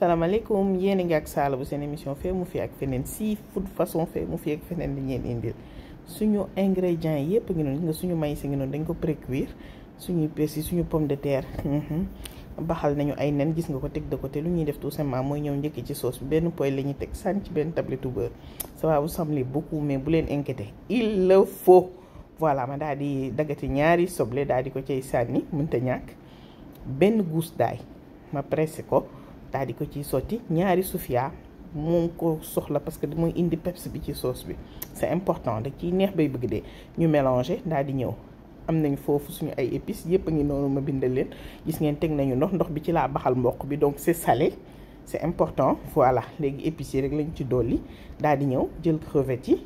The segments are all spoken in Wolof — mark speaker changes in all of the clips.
Speaker 1: salaamaaleykum yéen a ngi ak Sala bu seen émission fee mu fi ak feneen seafood façon fee mu fi ak feneen li ngeen indil suñu ingrédients yépp ngi noonu nga suñu maïs ngi noonu dañ ko précuire suñuy persil suñu pomme de terre baxal nañu ay nen gis nga ko teg de côté lu ñuy def tout simplement mooy ñëw njëkk ci sauce bi benn poêle la ñuy teg sànni ci benn tablette beurre ça va vous sembler beaucoup mais bu leen inquiéter il le faut voilà ma daal di daggati ñaari soble daal di ko cay sànni mënta ñàkk benn gousse d'ail ma pressé ko daal di ko ciy sotti ñaari soufia moom ko soxla parce que mooy indi peps bi ci sauce bi c'est important da ciy neex bay bëgg dee ñu mélanger daal di ñëw am nañ foofu suñu ay épices yëpp a ngi noonu ma bindal leen gis ngeen teg nañu ndox bi ci laa baxal mboq bi donc c'est salé c'est important voilà léegi épices yi rek lañ ci dolli daal di ñëw jël crevettes yi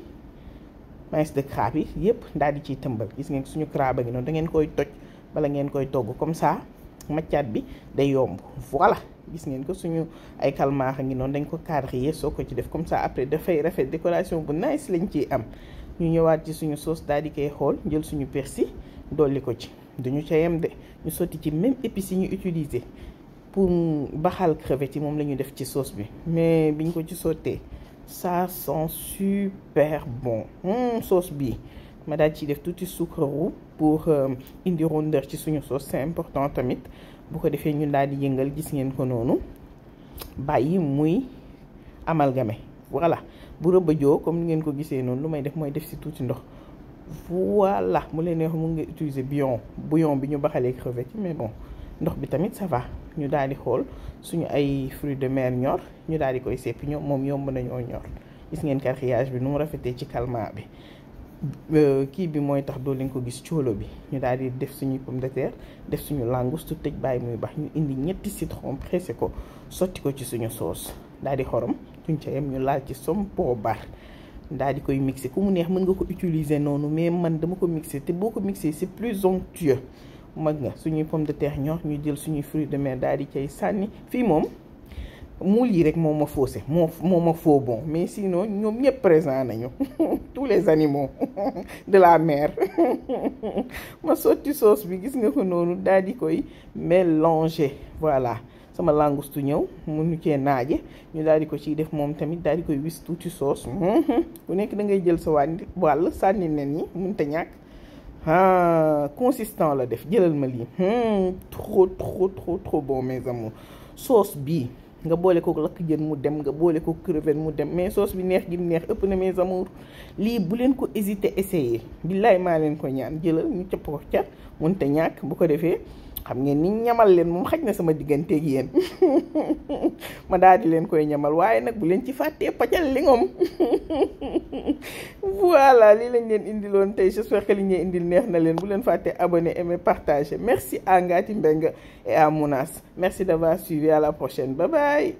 Speaker 1: maïs de crabe yi yëpp daal di ciy tëmbal gis ngeen suñu crabe a ngi noonu da ngeen koy toj bala ngeen koy togg comme ça maccaat bi day yomb voilà gis ngeen ko suñu ay calmar a ngi noonu dañ ko quadriller soo ko ci def comme ça après dafay rafet décoration bu nice lañ ciy am ñu ñëwaat ci suñu sauce daal di koy xool jël suñu persil dolli ko ci duñu ca yem de ñu sotti ci même épices yi ñu utiliser pour baxal crevettes yi moom la ñu def ci sauce bi mais biñ ko ci sottee ça sent super bon sauce bii ma daal ciy def tuuti sucre roux pour indi rondeur ci suñu sauce c'est important tamit bu ko defee ñun daal di yëngal gis ngeen ko noonu bàyyi muy amalgamé voilà bu rëbbëjoo comme ni ngeen ko gisee noonu lu may def mooy def ci tuuti ndox voilà mu leen neex mu ngi utiliser bouillon bi ñu baxalee crevettes yi mais bon ndox bi tamit ça va ñu daal di xool suñu ay fruits de mer ñor ñu daal di koy seppi ñoom moom yomb nañoo ñor gis ngeen carrillage bi nu mu rafetee ci calmar bi kii bi mooy tax doo leen ko gis coolo bi ñu daal di def suñuy pomme de terre def suñu langouste tëj bàyyi muy baax ñu indi ñetti citron pressé ko sotti ko ci suñu sauce daal di xorom tuñ ca yem ñu laal ci som poobar daal di koy mixer ku mu neex mën nga ko utiliser noonu mais man dama ko mixer te boo ko mixer c'est plus onctueux mag nga suñuy pomme de terre ñor ñu jël suñuy fruits de mer daal di cay sànni fii moom muul yi rek moo ma faussé moo ma faux bon mais sinon ñoom ñëpp présent nañu tous les animaux de la mer ma sotti sauce bi gis nga ko noonu daal di koy mélanger voilà sama langouste ñëw mënu cee naaje ñu daal di ko ciy def moom tamit daal di koy wis tuuti sauce ku nekk da ngay jël sa wàll sànni nen yi mënta ñàkk consistant la def jëlal ma lii trop bon mes amours sauce bii nga boole ko lakk jën mu dem nga boole ko crevette mu dem mais sauce bi neex gi neex ëpp na mes amours lii bu leen ko hésiter essayer billaay maa leen ko ñaan jëlal ñu cëpp ko ca mënta ñàkk bu ko defee xam ngeen ni ñamal leen moom xaj na sama digganteeg yéen ma daal di leen koy ñamal waaye nag bu leen ci fàttee paccal li ngoom voilà lii lañ leen indiloon tey j'espère que li ñu indil neex na leen bu leen fàttee abonner aimer partager merci à Ngati Mbengue et à Mounas merci d'avoir suivi à la prochaine bye bye